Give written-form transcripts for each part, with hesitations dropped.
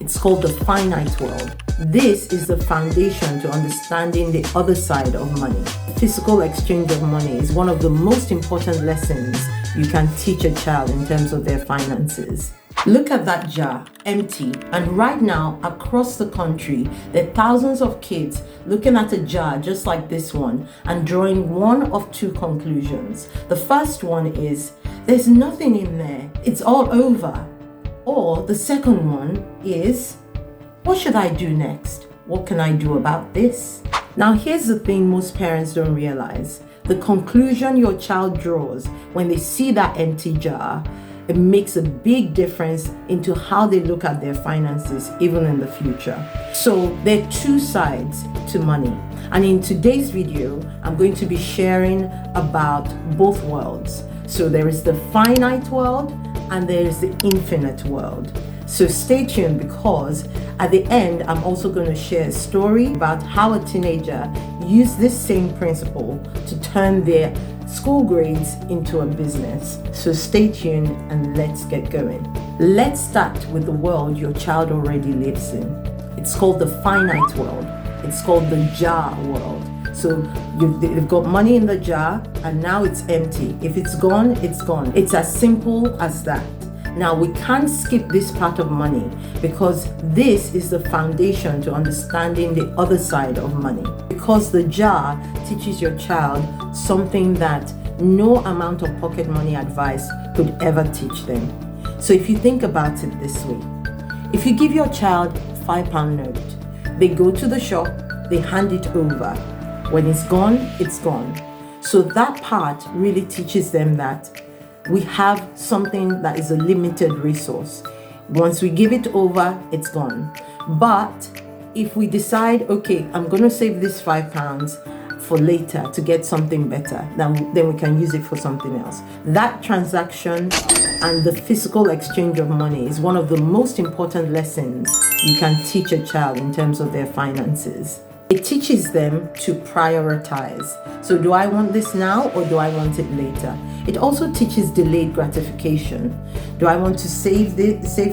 It's called the finite world. This is the foundation to understanding the other side of money. Physical exchange of money is one of the most important lessons you can teach a child in terms of their finances. Look at that jar, empty. And right now, across the country, there are thousands of kids looking at a jar just like this one and drawing one of two conclusions. The first one is, there's nothing in there, it's all over. Or the second one is, what should I do next? What can I do about this? Now, here's the thing most parents don't realize. The conclusion your child draws when they see that empty jar, it makes a big difference into how they look at their finances, even in the future. So there are two sides to money. And in today's video, I'm going to be sharing about both worlds. So there is the finite world and there is the infinite world. So stay tuned, because at the end, I'm also going to share a story about how a teenager used this same principle to turn their school grades into a business. So stay tuned and let's get going. Let's start with the world your child already lives in. It's called the finite world. It's called the jar world. So they've got money in the jar and now it's empty. If it's gone, it's gone. It's as simple as that. Now, we can't skip this part of money because this is the foundation to understanding the other side of money. Because the jar teaches your child something that no amount of pocket money advice could ever teach them. So if you think about it this way, if you give your child a £5 note, they go to the shop, they hand it over. When it's gone, it's gone. So that part really teaches them that we have something that is a limited resource. Once we give it over, it's gone. But if we decide, okay, I'm going to save this £5 for later to get something better, then we can use it for something else. That transaction and the physical exchange of money is one of the most important lessons you can teach a child in terms of their finances. It teaches them to prioritize. So do I want this now or do I want it later? It also teaches delayed gratification. Do I want to save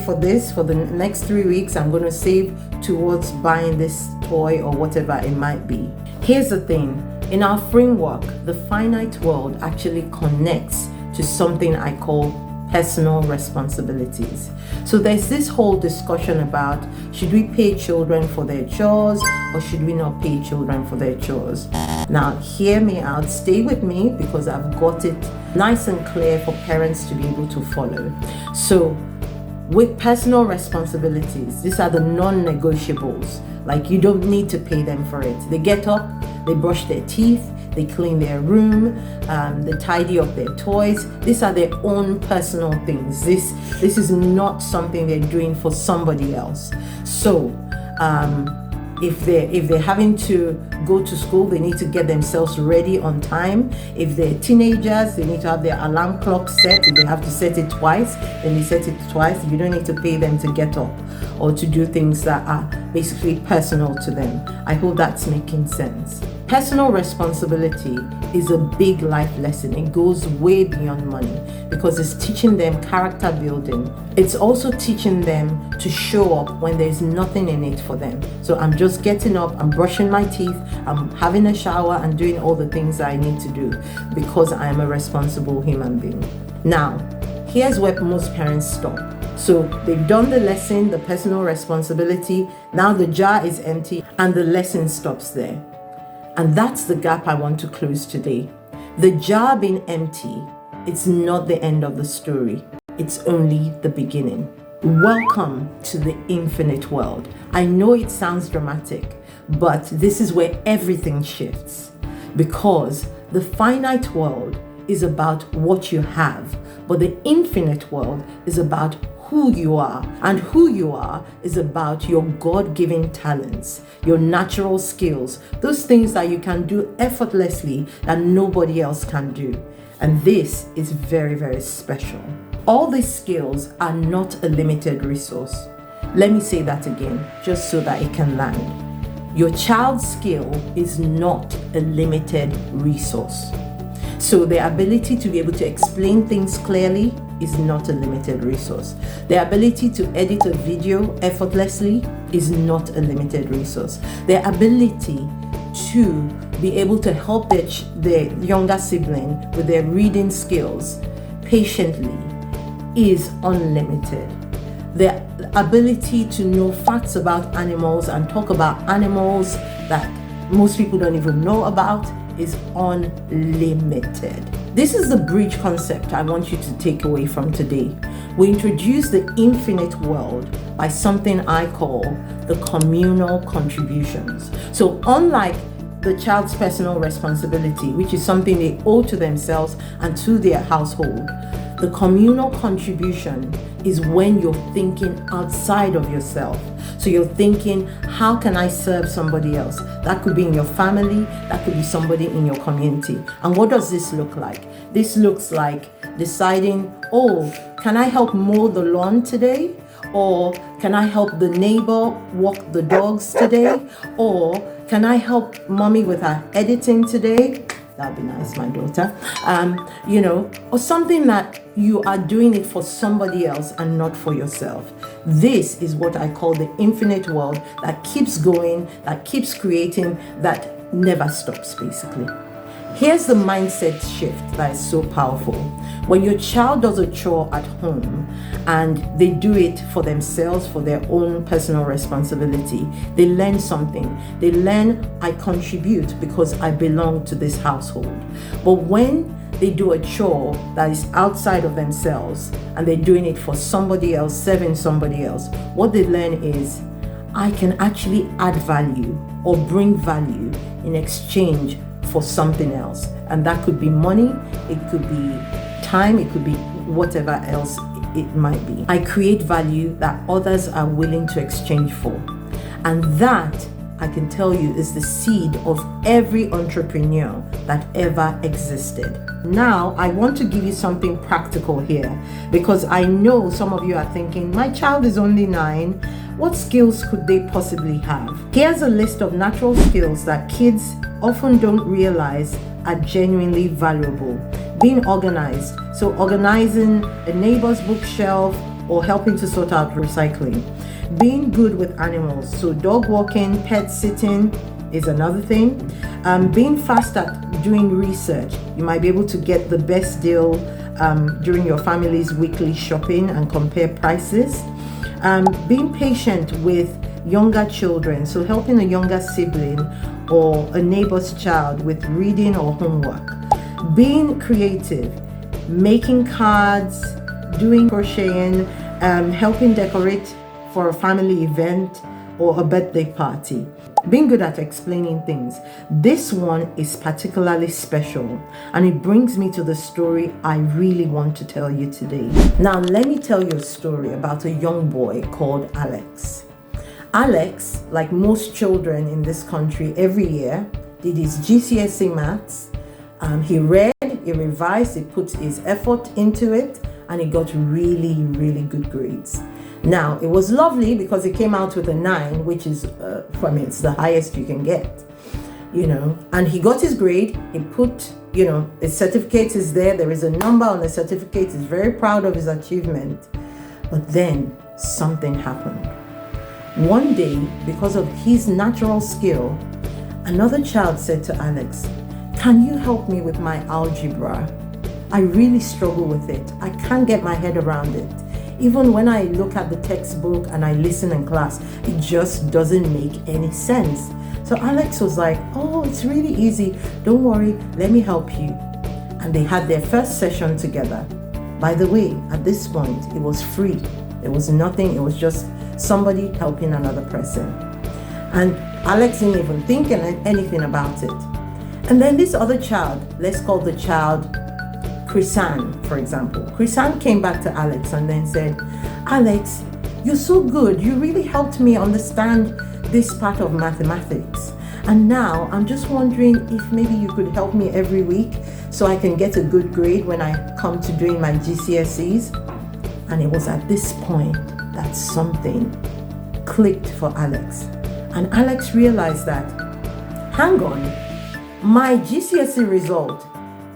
for this for the next 3 weeks? I'm going to save towards buying this toy or whatever it might be. Here's the thing. In our framework, the finite world actually connects to something I call personal responsibilities. So there's this whole discussion about, should we pay children for their chores or should we not pay children for their chores? Now, hear me out, stay with me, because I've got it nice and clear for parents to be able to follow. So with personal responsibilities, these are the non-negotiables. Like, you don't need to pay them for it. They get up, they brush their teeth, they clean their room, they tidy up their toys. These are their own personal things. This is not something they're doing for somebody else. So if they're having to go to school, they need to get themselves ready on time. If they're teenagers, they need to have their alarm clock set. If they have to set it twice, then they set it twice. You don't need to pay them to get up or to do things that are basically personal to them. I hope that's making sense. Personal responsibility is a big life lesson. It goes way beyond money because it's teaching them character building. It's also teaching them to show up when there's nothing in it for them. So I'm just getting up, I'm brushing my teeth, I'm having a shower and doing all the things I need to do because I am a responsible human being. Now, here's where most parents stop. So they've done the lesson, the personal responsibility. Now the jar is empty and the lesson stops there. And that's the gap I want to close today. The jar being empty, it's not the end of the story. It's only the beginning. Welcome to the infinite world. I know it sounds dramatic, but this is where everything shifts. Because the finite world is about what you have, but the infinite world is about who you are, and who you are is about your God-given talents, your natural skills, those things that you can do effortlessly that nobody else can do. And this is very, very special. All these skills are not a limited resource. Let me say that again, just so that it can land. Your child's skill is not a limited resource. So the ability to be able to explain things clearly, is not a limited resource. Their ability to edit a video effortlessly is not a limited resource. Their ability to be able to help their younger sibling with their reading skills patiently is unlimited. The ability to know facts about animals and talk about animals that most people don't even know about is unlimited. This is the bridge concept I want you to take away from today. We introduce the infinite world by something I call the communal contributions. So unlike the child's personal responsibility, which is something they owe to themselves and to their household, the communal contribution is when you're thinking outside of yourself. So you're thinking, how can I serve somebody else? That could be in your family, that could be somebody in your community. And what does this look like? This looks like deciding, oh, can I help mow the lawn today? Or can I help the neighbor walk the dogs today? Or can I help mommy with her editing today? That'd be nice, my daughter. Or something that you are doing it for somebody else and not for yourself. This is what I call the infinite world that keeps going, that keeps creating, that never stops, basically. Here's the mindset shift that is so powerful. When your child does a chore at home and they do it for themselves, for their own personal responsibility, they learn something. They learn, I contribute because I belong to this household. But when they do a chore that is outside of themselves and they're doing it for somebody else, serving somebody else, what they learn is, I can actually add value or bring value in exchange for something else. And that could be money, it could be time, it could be whatever else it might be. I create value that others are willing to exchange for. And that, I can tell you, is the seed of every entrepreneur that ever existed. Now, I want to give you something practical here, because I know some of you are thinking, my child is only 9. What skills could they possibly have? Here's a list of natural skills that kids often don't realize are genuinely valuable. Being organized, so organizing a neighbor's bookshelf or helping to sort out recycling. Being good with animals, so dog walking, pet sitting is another thing. Being fast at doing research, you might be able to get the best deal during your family's weekly shopping and compare prices. Being patient with younger children, so helping a younger sibling or a neighbor's child with reading or homework. Being creative, making cards, doing crocheting, helping decorate for a family event or a birthday party. Being good at explaining things. This one is particularly special, and it brings me to the story I really want to tell you today. Now, let me tell you a story about a young boy called Alex. Alex, like most children in this country, every year did his GCSE Maths. He read, he revised, he put his effort into it, and he got really, really good grades. Now, it was lovely because he came out with a 9, which is, it's the highest you can get, and he got his grade. He put, his certificate is there. There is a number on the certificate. He's very proud of his achievement. But then something happened. One day, because of his natural skill, another child said to Alex, "Can you help me with my algebra? I really struggle with it. I can't get my head around it. Even when I look at the textbook and I listen in class, it just doesn't make any sense." So Alex was like, "Oh, it's really easy. Don't worry, let me help you." And they had their first session together. By the way, at this point, it was free. There was nothing. It was just somebody helping another person. And Alex didn't even think anything about it. And then this other child, let's call the child Chrisanne, for example. Chrisanne came back to Alex and then said, "Alex, you're so good. You really helped me understand this part of mathematics. And now I'm just wondering if maybe you could help me every week so I can get a good grade when I come to doing my GCSEs." And it was at this point that something clicked for Alex. And Alex realized that, hang on, my GCSE result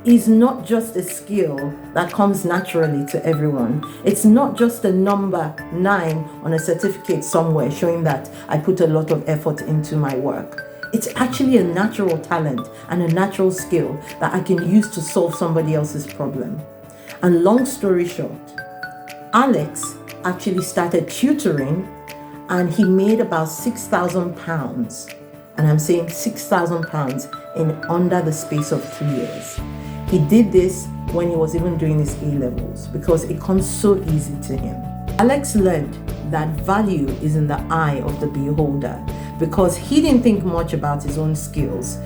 is not just a skill that comes naturally to everyone. It's not just a number 9 on a certificate somewhere showing that I put a lot of effort into my work. It's actually a natural talent and a natural skill that I can use to solve somebody else's problem. And long story short, Alex actually started tutoring and he made about £6,000. And I'm saying £6,000 in under the space of 3 years. He did this when he was even doing his A-levels because it comes so easy to him. Alex learned that value is in the eye of the beholder because he didn't think much about his own skills.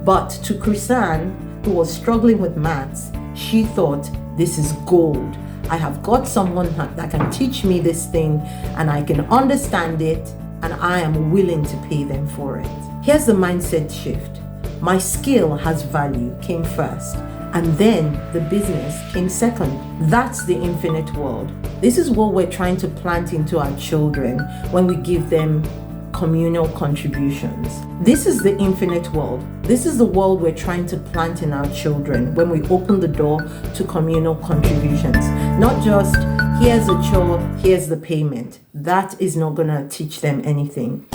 But to Chrisanne, who was struggling with maths, she thought, this is gold. I have got someone that can teach me this thing and I can understand it and I am willing to pay them for it. Here's the mindset shift. My skill has value came first, and then the business came second. That's the infinite world. This is what we're trying to plant into our children when we give them communal contributions. This is the infinite world. This is the world we're trying to plant in our children when we open the door to communal contributions. Not just, here's a chore, here's the payment. That is not going to teach them anything.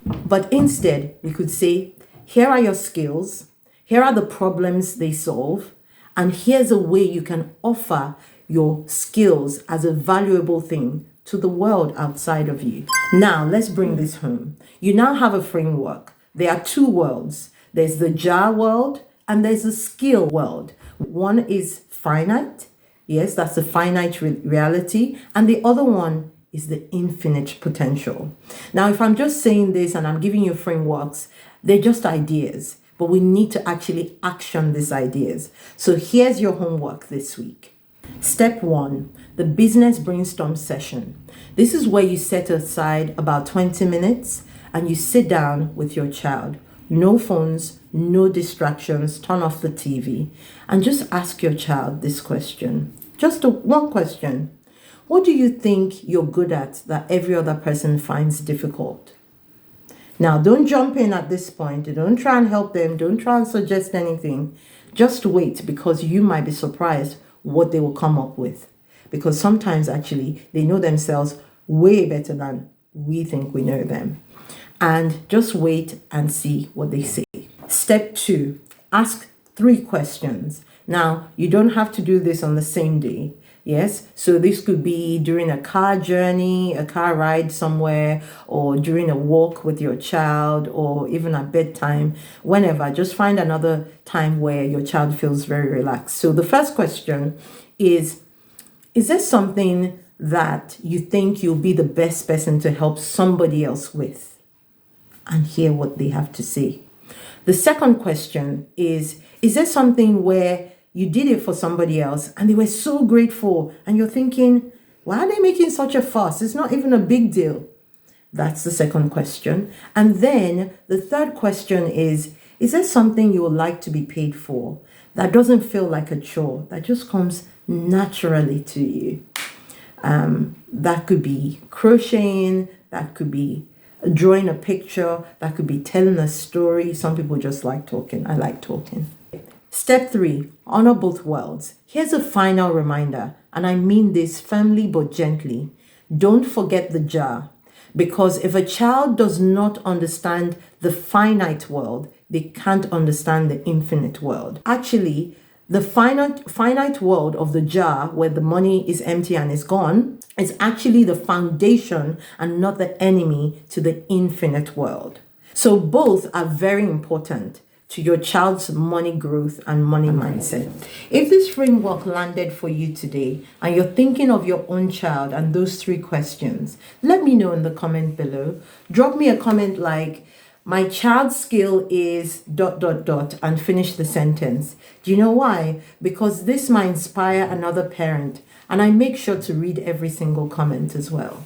But instead, we could say, here are your skills, here are the problems they solve, and here's a way you can offer your skills as a valuable thing to the world outside of you. Now, let's bring this home. You now have a framework. There are two worlds. There's the jar world and there's the skill world. One is finite. Yes, that's the finite reality. And the other one is the infinite potential. Now, if I'm just saying this and I'm giving you frameworks, they're just ideas, but we need to actually action these ideas. So here's your homework this week. Step 1, the business brainstorm session. This is where you set aside about 20 minutes and you sit down with your child. No phones, no distractions, turn off the TV, and just ask your child this question. Just one question. What do you think you're good at that every other person finds difficult? Now, don't jump in at this point. Don't try and help them. Don't try and suggest anything. Just wait, because you might be surprised what they will come up with. Because sometimes actually they know themselves way better than we think we know them. And just wait and see what they say. Step 2, ask 3 questions. Now, you don't have to do this on the same day. Yes, so this could be during a car journey, a car ride somewhere, or during a walk with your child, or even at bedtime, whenever. Just find another time where your child feels very relaxed. So the first question is there something that you think you'll be the best person to help somebody else with? And hear what they have to say. The second question is there something where you did it for somebody else and they were so grateful and you're thinking, why are they making such a fuss? It's not even a big deal. That's the second question. And then the third question is there something you would like to be paid for that doesn't feel like a chore, that just comes naturally to you? That could be crocheting, that could be drawing a picture, that could be telling a story. Some people just like talking. I like talking. Step 3, honor both worlds. Here's a final reminder, and I mean this firmly but gently. Don't forget the jar, because if a child does not understand the finite world, they can't understand the infinite world. Actually, the finite world of the jar, where the money is empty and is gone, is actually the foundation and not the enemy to the infinite world. So both are very important to your child's money growth and money mindset. If this framework landed for you today and you're thinking of your own child and those 3 questions, let me know in the comment below. Drop me a comment like, my child's skill is ... and finish the sentence. Do you know why? Because this might inspire another parent, and I make sure to read every single comment as well.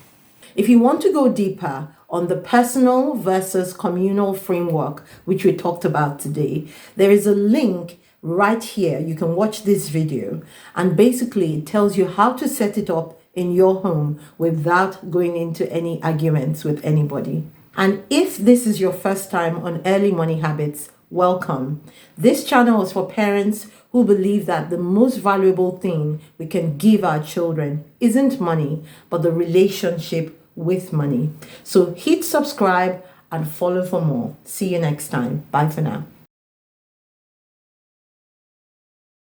If you want to go deeper on the personal versus communal framework, which we talked about today, there is a link right here. You can watch this video, and basically it tells you how to set it up in your home without going into any arguments with anybody. And if this is your first time on Early Money Habits, welcome. This channel is for parents who who believe that the most valuable thing we can give our children isn't money, but the relationship with money. So hit subscribe and follow for more. See you next time. Bye for now.